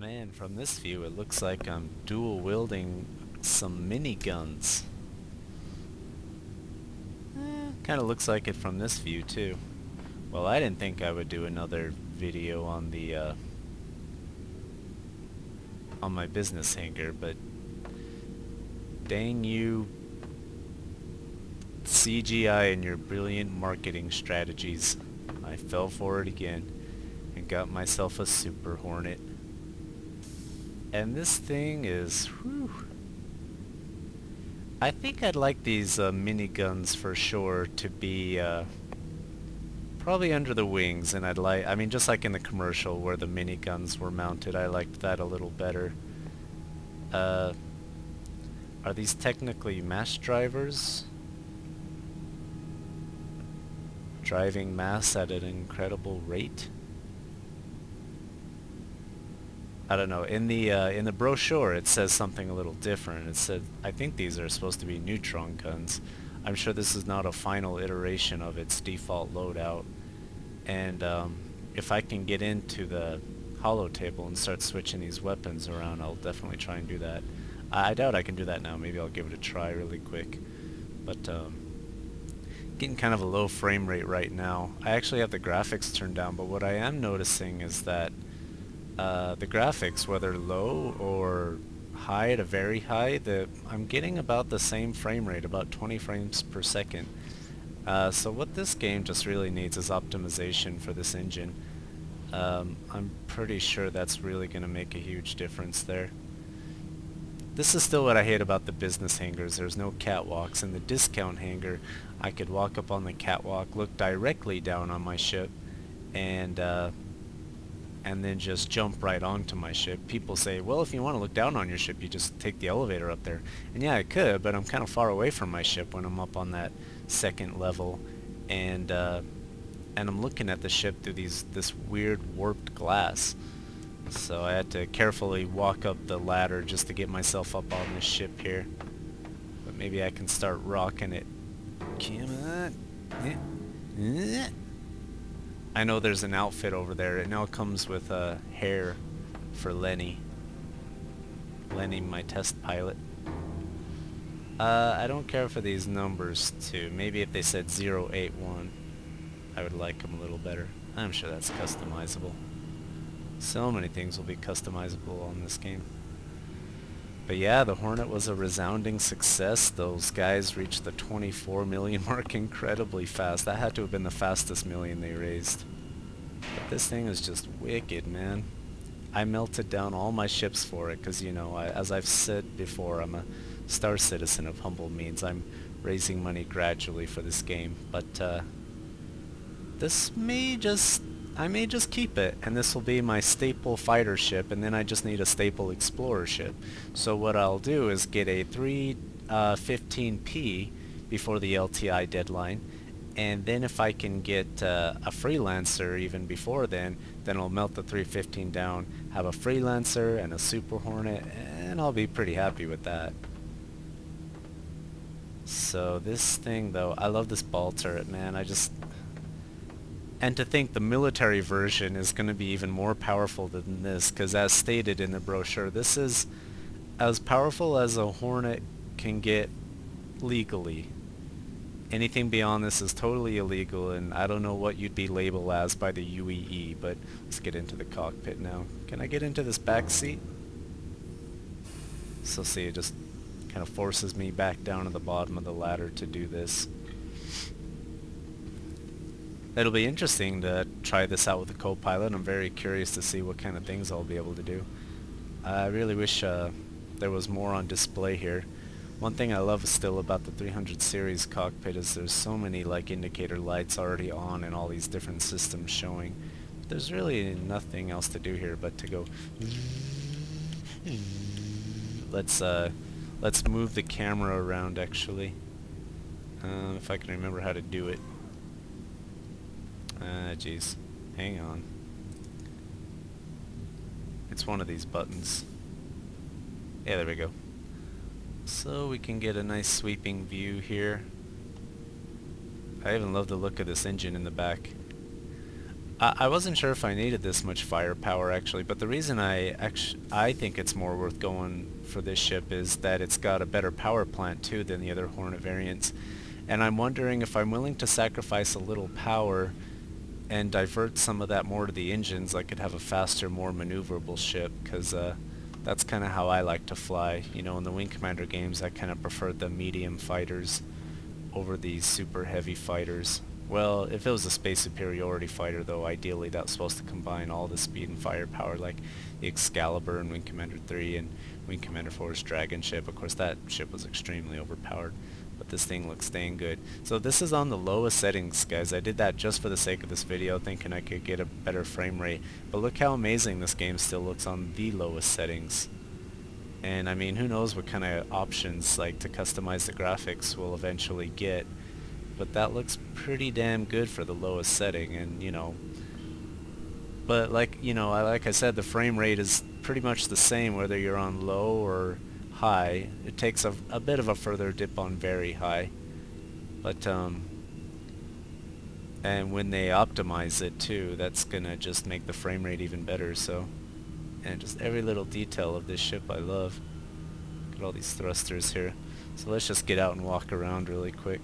Man, from this view it looks like I'm dual wielding some miniguns. Kinda looks like it from this view too. Well, I didn't think I would do another video on the on my business hangar, but dang you CGI and your brilliant marketing strategies. I fell for it again and got myself a Super Hornet. And this thing is, whew. I think I'd like these miniguns for sure to be probably under the wings, and I mean just like in the commercial where the miniguns were mounted, I liked that a little better. Are these technically mass drivers? Driving mass at an incredible rate? I don't know. In the brochure it says something a little different. It said, I think these are supposed to be neutron guns. I'm sure this is not a final iteration of its default loadout. And if I can get into the holo table and start switching these weapons around, I'll definitely try and do that. I doubt I can do that now. Maybe I'll give it a try really quick. But getting kind of a low frame rate right now. I actually have the graphics turned down, but what I am noticing is that the graphics, whether low or high to very high, I'm getting about the same frame rate, about 20 frames per second. So what this game just really needs is optimization for this engine. I'm pretty sure that's really going to make a huge difference there. This is still what I hate about the business hangars. There's no catwalks. In the discount hangar, I could walk up on the catwalk, look directly down on my ship, and then just jump right onto my ship. People say, well, if you want to look down on your ship, you just take the elevator up there. And yeah, I could, but I'm kind of far away from my ship when I'm up on that second level, and I'm looking at the ship through this weird warped glass. So I had to carefully walk up the ladder just to get myself up on this ship here. But maybe I can start rocking it. Come on. I know there's an outfit over there. It now comes with hair for Lenny. Lenny, my test pilot. I don't care for these numbers too. Maybe if they said 081, I would like them a little better. I'm sure that's customizable. So many things will be customizable on this game. But yeah, the Hornet was a resounding success. Those guys reached the 24 million mark incredibly fast. That had to have been the fastest million they raised. But this thing is just wicked, man. I melted down all my ships for it because, you know, as I've said before, I'm a star citizen of humble means. I'm raising money gradually for this game. But I may just keep it, and this will be my staple fighter ship, and then I just need a staple explorer ship. So what I'll do is get a 315P before the LTI deadline, and then if I can get a freelancer even before then I'll melt the 315 down, have a freelancer and a Super Hornet, and I'll be pretty happy with that. So this thing though, I love this ball turret, man. And to think the military version is going to be even more powerful than this, because as stated in the brochure, this is as powerful as a Hornet can get legally. Anything beyond this is totally illegal, and I don't know what you'd be labeled as by the UEE, but let's get into the cockpit now. Can I get into this back seat? So see, it just kind of forces me back down to the bottom of the ladder to do this. It'll be interesting to try this out with a co-pilot. I'm very curious to see what kind of things I'll be able to do. I really wish there was more on display here. One thing I love still about the 300 series cockpit is there's so many like indicator lights already on and all these different systems showing. There's really nothing else to do here but to go. Let's move the camera around actually. If I can remember how to do it. Jeez. Hang on. It's one of these buttons. Yeah, there we go. So we can get a nice sweeping view here. I even love the look of this engine in the back. I wasn't sure if I needed this much firepower actually, but the reason I think it's more worth going for this ship is that it's got a better power plant too than the other Hornet variants. And I'm wondering if I'm willing to sacrifice a little power and divert some of that more to the engines, I could have a faster, more maneuverable ship, because that's kind of how I like to fly. You know, in the Wing Commander games I kind of preferred the medium fighters over these super heavy fighters. Well, if it was a space superiority fighter though, ideally that's supposed to combine all the speed and firepower like the Excalibur and Wing Commander 3 and Wing Commander 4's Dragon ship. Of course that ship was extremely overpowered, but this thing looks dang good. So this is on the lowest settings, guys. I did that just for the sake of this video, thinking I could get a better frame rate. But look how amazing this game still looks on the lowest settings. And I mean, who knows what kind of options like to customize the graphics we'll eventually get. But that looks pretty damn good for the lowest setting, and you know, but like, you know, like I said, the frame rate is pretty much the same whether you're on low or high. It takes a bit of a further dip on very high, but and when they optimize it too, that's gonna just make the frame rate even better. So, and just every little detail of this ship I love. Look at all these thrusters here. So let's just get out and walk around really quick.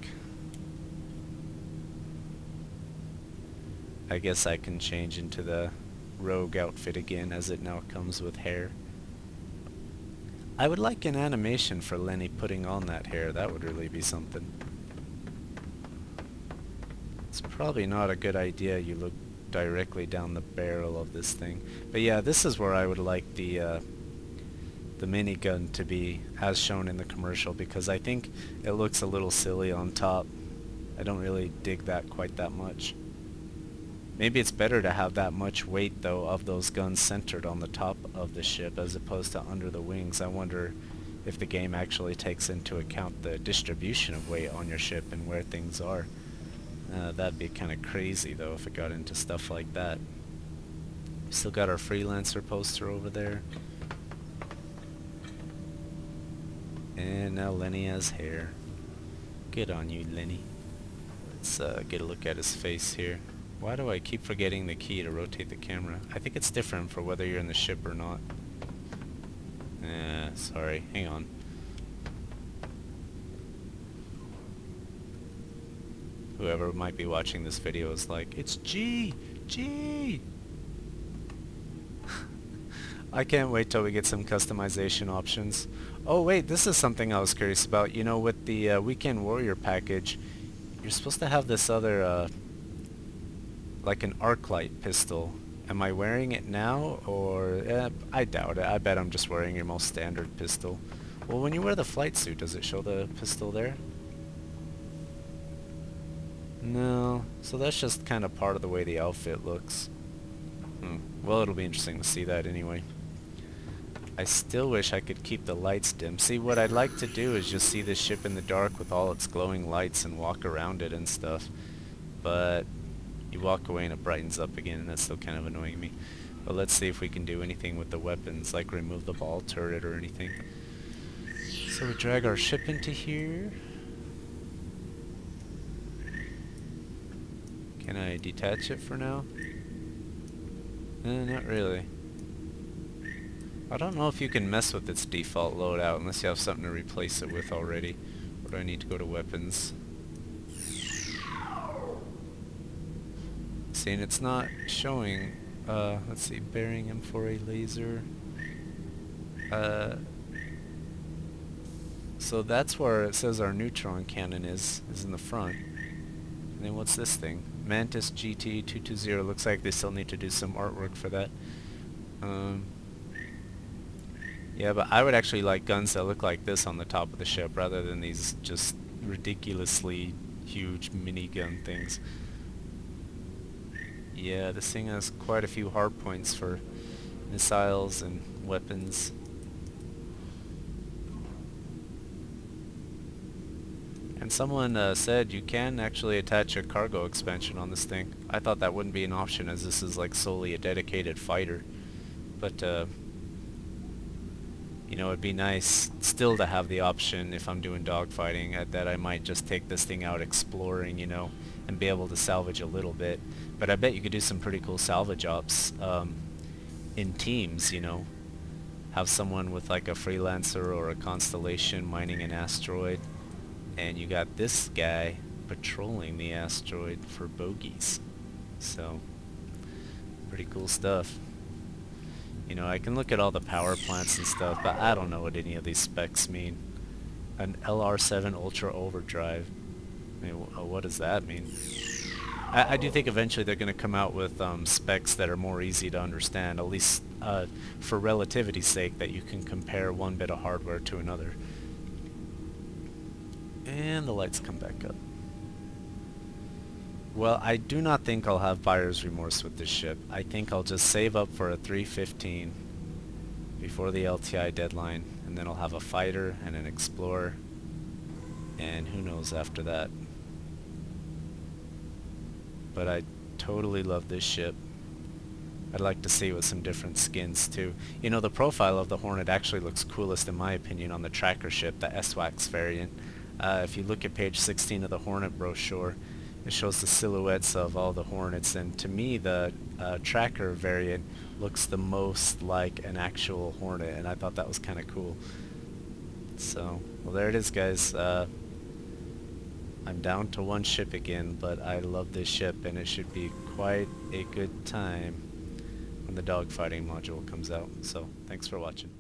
I guess I can change into the rogue outfit again, as it now comes with hair. I would like an animation for Lenny putting on that hair. That would really be something. It's probably not a good idea you look directly down the barrel of this thing. But yeah, this is where I would like the minigun to be as shown in the commercial, because I think it looks a little silly on top. I don't really dig that quite that much. Maybe it's better to have that much weight though of those guns centered on the top of the ship as opposed to under the wings. I wonder if the game actually takes into account the distribution of weight on your ship and where things are. That'd be kind of crazy though if it got into stuff like that. Still got our Freelancer poster over there. And now Lenny has hair. Good on you, Lenny. Let's get a look at his face here. Why do I keep forgetting the key to rotate the camera? I think it's different for whether you're in the ship or not. Sorry, hang on. Whoever might be watching this video is like, it's G! G! I can't wait till we get some customization options. Oh wait, this is something I was curious about. You know, with the Weekend Warrior package, you're supposed to have this other, like an arc light pistol. Am I wearing it now, or I doubt it. I bet I'm just wearing your most standard pistol. Well, when you wear the flight suit, does it show the pistol there? No, so that's just kind of part of the way the outfit looks. Well, it'll be interesting to see that anyway. I still wish I could keep the lights dim. See, what I'd like to do is just see this ship in the dark with all its glowing lights and walk around it and stuff. But you walk away and it brightens up again, and that's still kind of annoying me. But let's see if we can do anything with the weapons, like remove the ball turret or anything. So we drag our ship into here. Can I detach it for now? Not really. I don't know if you can mess with its default loadout unless you have something to replace it with already. Or do I need to go to weapons? See, and it's not showing, let's see, bearing M4A laser. So that's where it says our neutron cannon is in the front. And then what's this thing? Mantis GT 220. Looks like they still need to do some artwork for that. Yeah, but I would actually like guns that look like this on the top of the ship rather than these just ridiculously huge minigun things. Yeah, this thing has quite a few hard points for missiles and weapons. And someone said you can actually attach a cargo expansion on this thing. I thought that wouldn't be an option as this is like solely a dedicated fighter. But you know, it'd be nice still to have the option if I'm doing dogfighting that I might just take this thing out exploring, you know, and be able to salvage a little bit. But I bet you could do some pretty cool salvage ops in teams, you know. Have someone with like a freelancer or a constellation mining an asteroid, and you got this guy patrolling the asteroid for bogeys. So, pretty cool stuff. You know, I can look at all the power plants and stuff, but I don't know what any of these specs mean. An LR7 Ultra Overdrive. I mean, what does that mean? I do think eventually they're going to come out with specs that are more easy to understand, at least for relativity's sake, that you can compare one bit of hardware to another. And the lights come back up. Well, I do not think I'll have buyer's remorse with this ship. I think I'll just save up for a 315 before the LTI deadline, and then I'll have a fighter and an explorer, and who knows after that. But I totally love this ship. I'd like to see it with some different skins too. You know, the profile of the Hornet actually looks coolest in my opinion on the tracker ship, the S-Wax variant. If you look at page 16 of the Hornet brochure, it shows the silhouettes of all the Hornets, and to me the tracker variant looks the most like an actual Hornet, and I thought that was kind of cool. So, well, there it is, guys. I'm down to one ship again, but I love this ship, and it should be quite a good time when the dogfighting module comes out. So, thanks for watching.